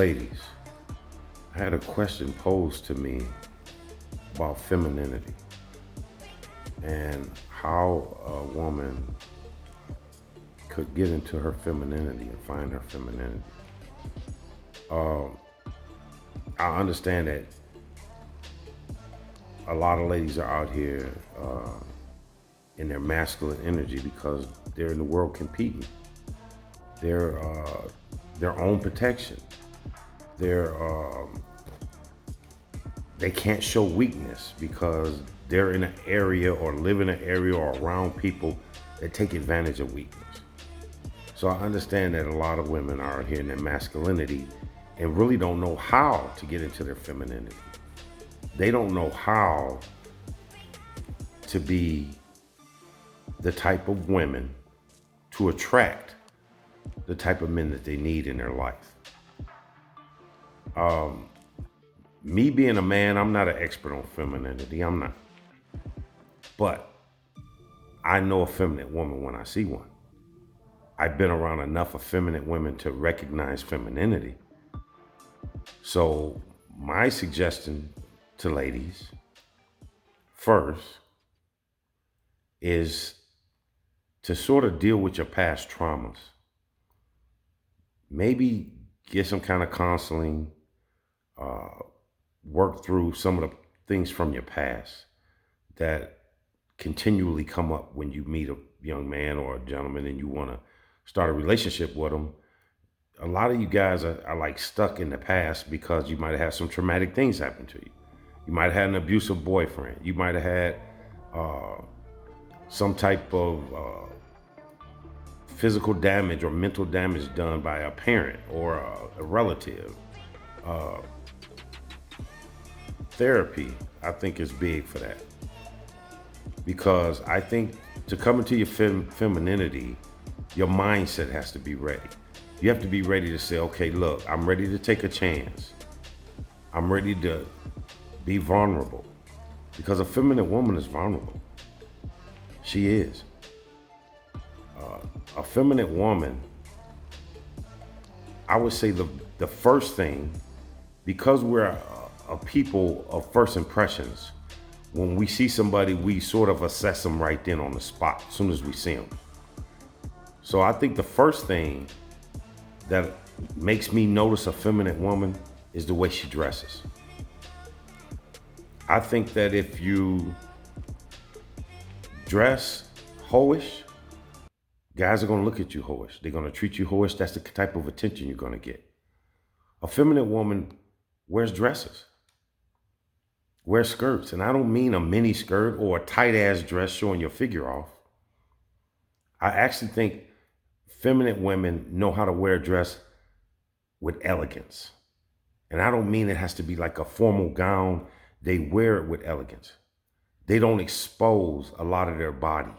Ladies, I had a question posed to me about femininity and how a woman could get into her femininity and find her femininity. Um, I understand that a lot of ladies are out here in their masculine energy because they're in the world competing. They're their own protection. They're they can't show weakness because they're in an area or live in an area or around people that take advantage of weakness. So I understand that a lot of women are here in their masculinity and really don't know how to get into their femininity. They don't know how to be the type of women to attract the type of men that they need in their life. Me being a man, I'm not an expert on femininity. I'm not. But I know a feminine woman when I see one. I've been around enough effeminate women to recognize femininity. So my suggestion to ladies first is to sort of deal with your past traumas. Maybe get some kind of counseling, work through some of the things from your past that continually come up when you meet a young man or a gentleman and you want to start a relationship with them. A lot of you guys are like stuck in the past because you might have had some traumatic things happen to you. You might have had an abusive boyfriend. You might have had some type of physical damage or mental damage done by a parent or a relative. Therapy, I think, is big for that. Because I think to come into your femininity, your mindset has to be ready. You have to be ready to say, okay, look, I'm ready to take a chance. I'm ready to be vulnerable. Because a feminine woman is vulnerable. She is. A feminine woman, I would say the first thing, because we're a people of first impressions, when we see somebody, we sort of assess them right then on the spot as soon as we see them. So I think the first thing that makes me notice a feminine woman is the way she dresses. I think that if you dress hoish, guys are going to look at you hoish. They're going to treat you hoish. That's the type of attention you're going to get. A feminine woman wears dresses, wears skirts. And I don't mean a mini skirt or a tight ass dress showing your figure off. I actually think feminine women know how to wear a dress with elegance. And I don't mean it has to be like a formal gown. They wear it with elegance. They don't expose a lot of their body.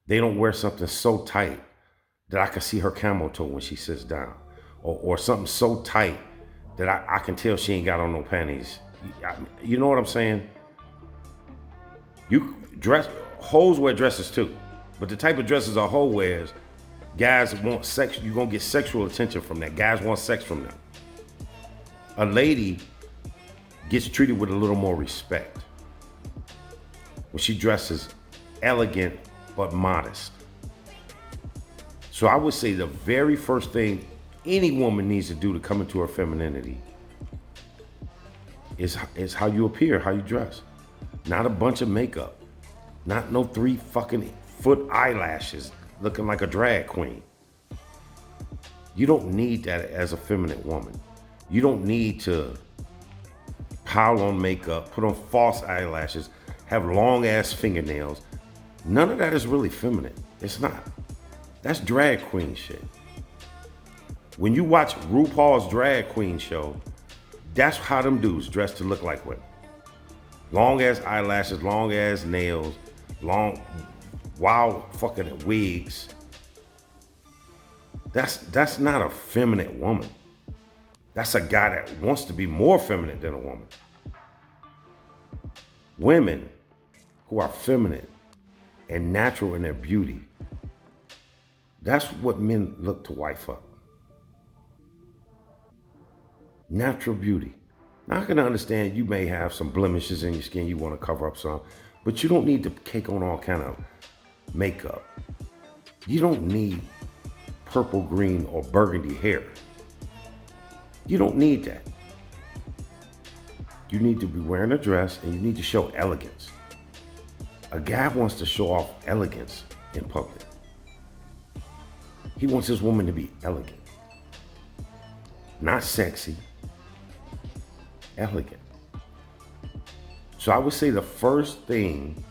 They don't wear something so tight that I can see her camel toe when she sits down. Or something so tight that I can tell she ain't got on no panties. You know what I'm saying? Hoes wear dresses too. But the type of dresses a hoe wears, guys want sex. You're going to get sexual attention from that. Guys want sex from them. A lady gets treated with a little more respect when she dresses elegant but modest. So I would say the very first thing any woman needs to do to come into her femininity is how you appear, how you dress. Not a bunch of makeup. Not no 3 fucking foot eyelashes looking like a drag queen. You don't need that as a feminine woman. You don't need to pile on makeup, put on false eyelashes, have long ass fingernails. None of that is really feminine. It's not. That's drag queen shit. When you watch RuPaul's drag queen show, that's how them dudes dress to look like women. Long ass eyelashes, long ass nails, long, wild fucking wigs. That's not a feminine woman. That's a guy that wants to be more feminine than a woman. Women who are feminine and natural in their beauty, that's what men look to wife up. Natural beauty. Now I can understand you may have some blemishes in your skin, you want to cover up some, but you don't need to cake on all kind of makeup. You don't need purple, green, or burgundy hair. You don't need that. You need to be wearing a dress and you need to show elegance. A guy wants to show off elegance in public. He wants his woman to be elegant. Not sexy, elegant. So I would say the first thing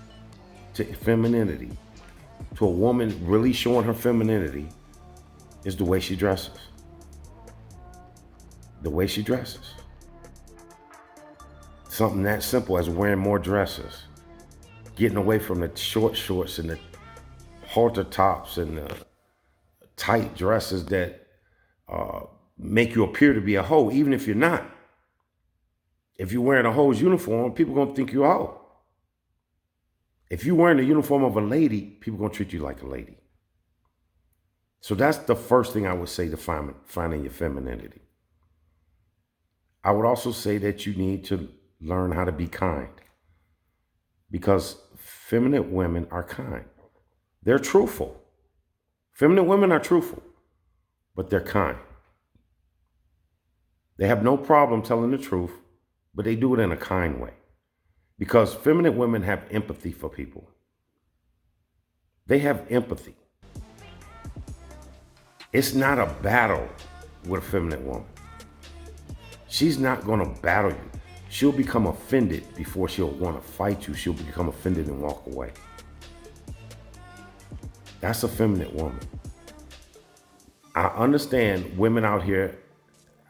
to femininity, to a woman really showing her femininity, is the way she dresses. The way she dresses. Something that simple as wearing more dresses, getting away from the short shorts and the halter tops and the tight dresses that make you appear to be a hoe, even if you're not. If you're wearing a hoe's uniform, people are gonna think you're a hoe. If you're wearing the uniform of a lady, people are gonna treat you like a lady. So that's the first thing I would say to finding your femininity. I would also say that you need to learn how to be kind, because feminine women are kind. They're truthful. Feminine women are truthful, but they're kind. They have no problem telling the truth, but they do it in a kind way, because feminine women have empathy for people. They have empathy. It's not a battle with a feminine woman. She's not going to battle you. She'll become offended before she'll want to fight you. She'll become offended and walk away. That's a feminine woman. I understand women out here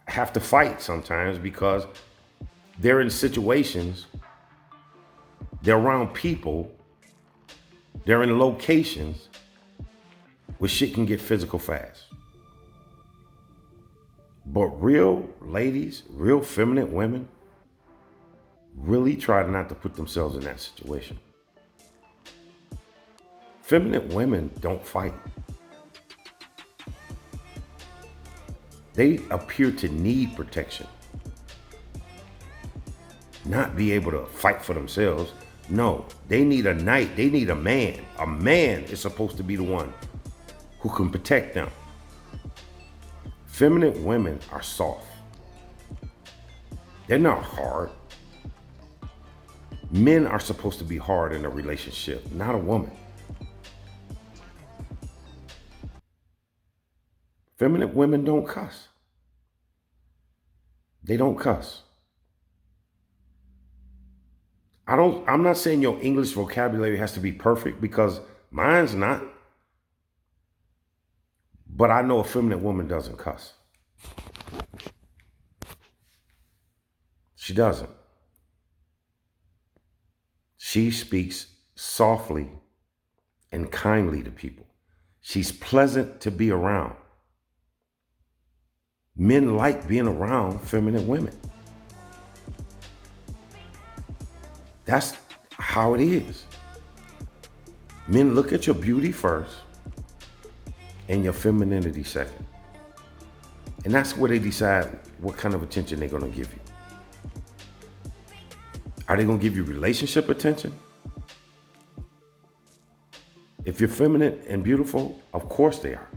have to fight sometimes because they're in situations, they're around people, they're in locations where shit can get physical fast. But real ladies, real feminine women, really try not to put themselves in that situation. Feminine women don't fight. They appear to need protection, not be able to fight for themselves. No, they need a knight. They need a man. A man is supposed to be the one who can protect them. Feminine women are soft. They're not hard. Men are supposed to be hard in a relationship, not a woman. Feminine women don't cuss. They don't cuss. I'm not saying your English vocabulary has to be perfect, because mine's not. But I know a feminine woman doesn't cuss. She doesn't. She speaks softly and kindly to people. She's pleasant to be around. Men like being around feminine women. That's how it is. Men look at your beauty first and your femininity second. And that's where they decide what kind of attention they're going to give you. Are they going to give you relationship attention? If you're feminine and beautiful, of course they are.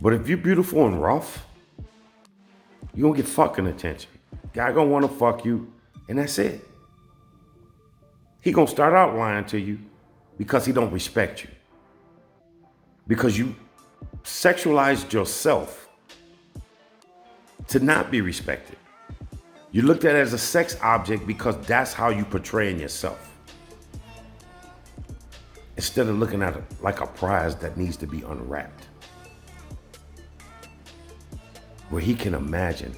But if you're beautiful and rough, you're going to get fucking attention. Guy going to want to fuck you, and that's it. He going to start out lying to you because he don't respect you. Because you sexualized yourself to not be respected. You looked at it as a sex object because that's how you portraying yourself. Instead of looking at it like a prize that needs to be unwrapped. Where he can imagine,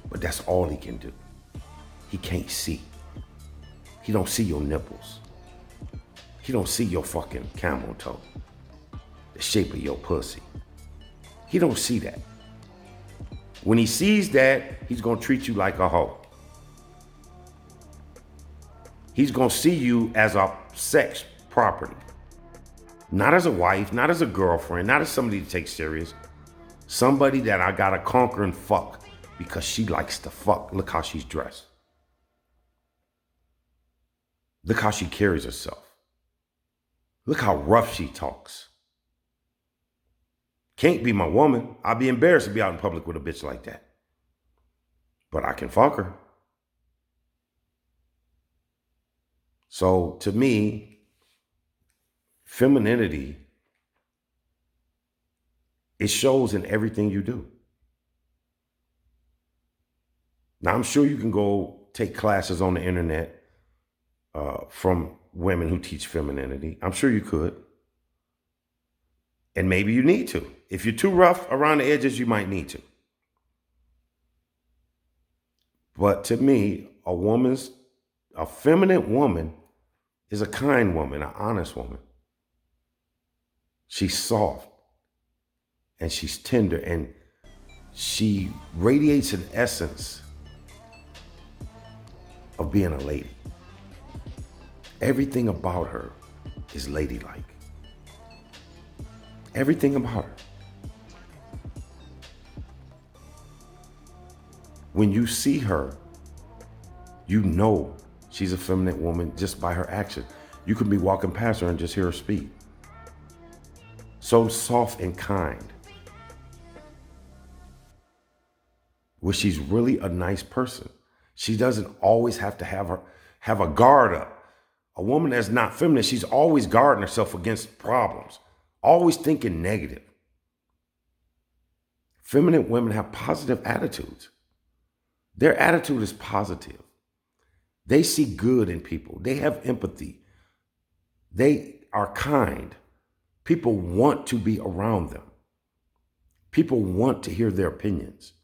but that's all he can do. He can't see. He don't see your nipples. He don't see your fucking camel toe. The shape of your pussy. He don't see that. When he sees that, he's gonna treat you like a hoe. He's gonna see you as a sex property. Not as a wife, not as a girlfriend, not as somebody to take serious. Somebody that I gotta conquer and fuck because she likes to fuck. Look how she's dressed. Look how she carries herself. Look how rough she talks. Can't be my woman. I'd be embarrassed to be out in public with a bitch like that. But I can fuck her. So to me, femininity, it shows in everything you do. Now, I'm sure you can go take classes on the internet from women who teach femininity. I'm sure you could. And maybe you need to. If you're too rough around the edges, you might need to. But to me, a feminine woman is a kind woman, an honest woman. She's soft and she's tender and she radiates an essence of being a lady. Everything about her is ladylike. Everything about her. When you see her, you know she's a feminine woman just by her action. You can be walking past her and just hear her speak. So soft and kind. Where she's really a nice person. She doesn't always have to have a guard up. A woman that's not feminine, she's always guarding herself against problems. Always thinking negative. Feminine women have positive attitudes. Their attitude is positive. They see good in people. They have empathy. They are kind. People want to be around them. People want to hear their opinions.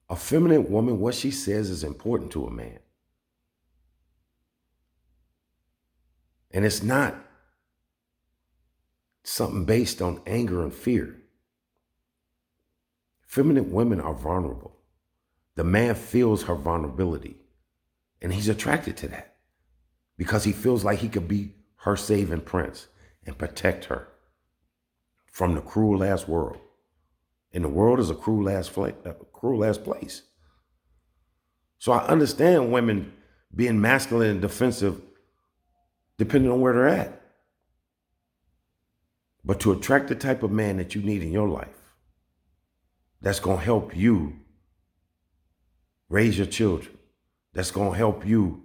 A feminine woman, what she says is important to a man. And it's not something based on anger and fear. Feminine women are vulnerable. The man feels her vulnerability, and he's attracted to that because he feels like he could be her saving prince and protect her from the cruel ass world. And the world is a cruel ass place. So I understand women being masculine and defensive depending on where they're at. But to attract the type of man that you need in your life, that's going to help you raise your children, that's going to help you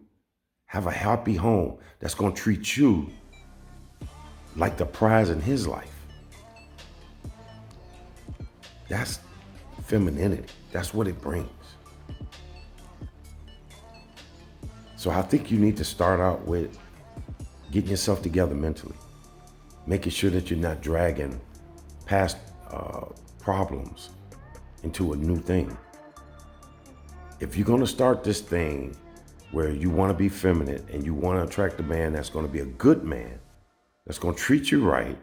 have a happy home, that's going to treat you like the prize in his life. That's femininity. That's what it brings. So I think you need to start out with getting yourself together mentally, making sure that you're not dragging past problems into a new thing. If you're going to start this thing where you want to be feminine and you want to attract a man that's going to be a good man, that's going to treat you right,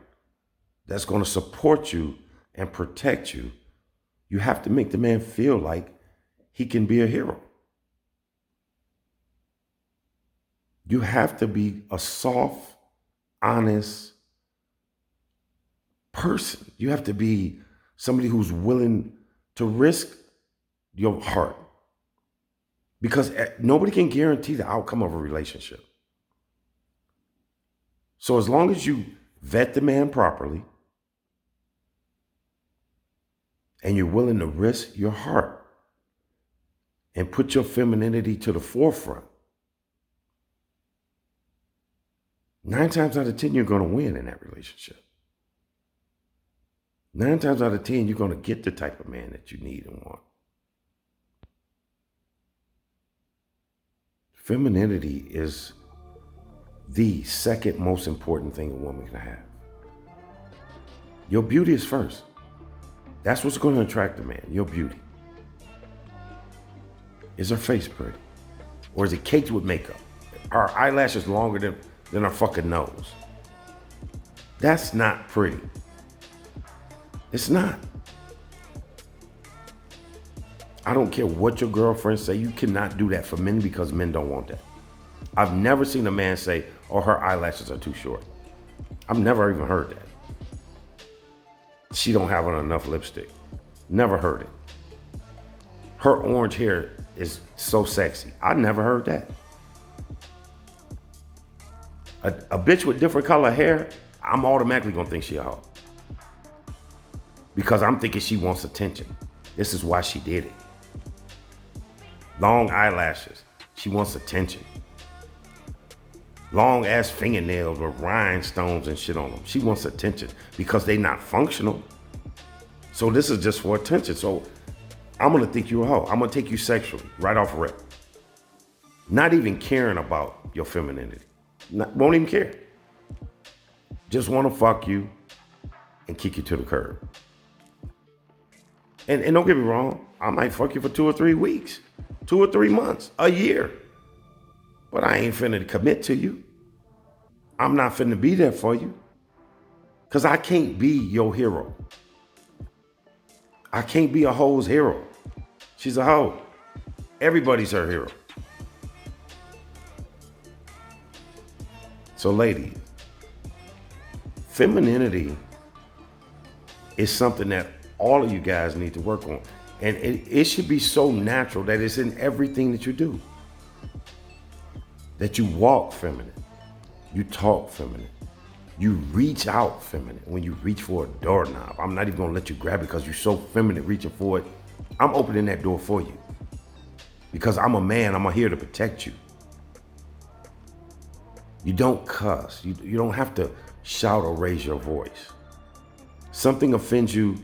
that's going to support you and protect you, you have to make the man feel like he can be a hero. You have to be a soft, honest person. You have to be somebody who's willing to risk your heart. Because nobody can guarantee the outcome of a relationship. So as long as you vet the man properly and you're willing to risk your heart and put your femininity to the forefront, 9 times out of 10, you're going to win in that relationship. 9 times out of 10, you're going to get the type of man that you need and want. Femininity is the second most important thing a woman can have. Your beauty is first. That's what's going to attract a man, your beauty. Is her face pretty? Or is it caked with makeup? Are her eyelashes longer than her fucking nose? That's not pretty. It's not. I don't care what your girlfriends say. You cannot do that for men because men don't want that. I've never seen a man say, oh, her eyelashes are too short. I've never even heard that. She don't have on enough lipstick. Never heard it. Her orange hair is so sexy. I never heard that. A bitch with different color hair, I'm automatically gonna think she a hoe. Because I'm thinking she wants attention. This is why she did it. Long eyelashes, she wants attention. Long ass fingernails with rhinestones and shit on them. She wants attention because they not functional. So this is just for attention. So I'm gonna think you a hoe. I'm gonna take you sexually, right off rip. Not even caring about your femininity. Won't even care. Just wanna fuck you and kick you to the curb. And don't get me wrong, I might fuck you for 2 or 3 weeks, 2 or 3 months, a year. But I ain't finna commit to you. I'm not finna be there for you. Cause I can't be your hero. I can't be a hoe's hero. She's a hoe. Everybody's her hero. So ladies, femininity is something that all of you guys need to work on. And it should be so natural that it's in everything that you do. That you walk feminine, you talk feminine, you reach out feminine. When you reach for a doorknob, I'm not even gonna let you grab it because you're so feminine reaching for it. I'm opening that door for you. Because I'm a man, I'm here to protect you. You don't cuss, you don't have to shout or raise your voice. Something offends you,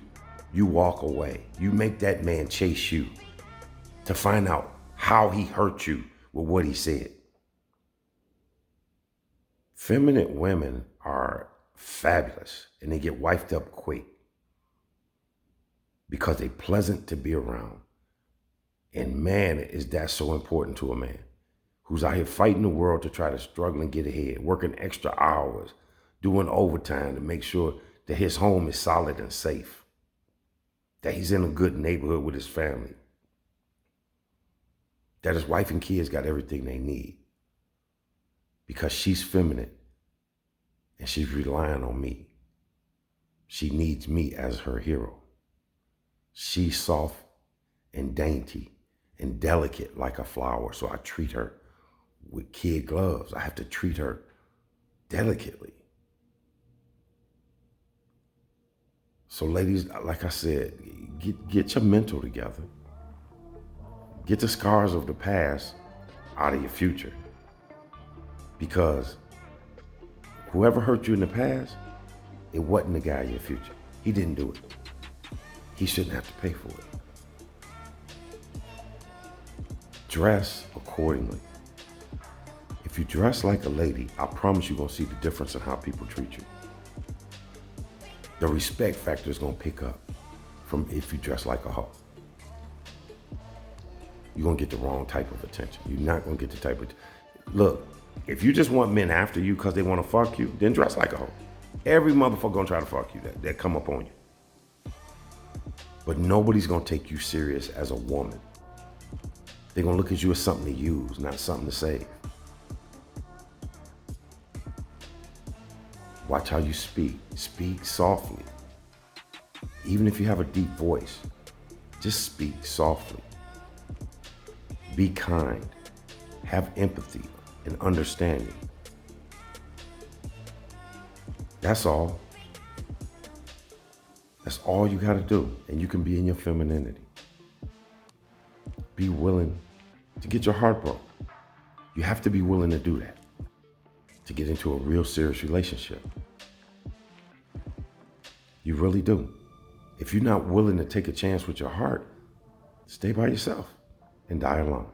you walk away. You make that man chase you to find out how he hurt you with what he said. Feminine women are fabulous and they get wifed up quick because they're pleasant to be around. And man, is that so important to a man who's out here fighting the world to try to struggle and get ahead, working extra hours, doing overtime to make sure that his home is solid and safe, that he's in a good neighborhood with his family, that his wife and kids got everything they need. Because she's feminine and she's relying on me. She needs me as her hero. She's soft and dainty and delicate like a flower. So I treat her with kid gloves. I have to treat her delicately. So ladies, like I said, get your mental together. Get the scars of the past out of your future. Because whoever hurt you in the past, it wasn't the guy in your future. He didn't do it. He shouldn't have to pay for it. Dress accordingly. If you dress like a lady, I promise you're gonna see the difference in how people treat you. The respect factor is gonna pick up from if you dress like a hoe. You're gonna get the wrong type of attention. You're not gonna get the type of, look, if you just want men after you because they want to fuck you, then dress like a hoe. Every motherfucker gonna try to fuck you that come up on you. But nobody's gonna take you serious as a woman. They're gonna look at you as something to use, not something to save. Watch how you speak. Speak softly. Even if you have a deep voice, just speak softly. Be kind. Have empathy and understanding. That's all. That's all you gotta do. And you can be in your femininity. Be willing to get your heart broke. You have to be willing to do that to get into a real serious relationship. You really do. If you're not willing to take a chance with your heart, stay by yourself and die alone.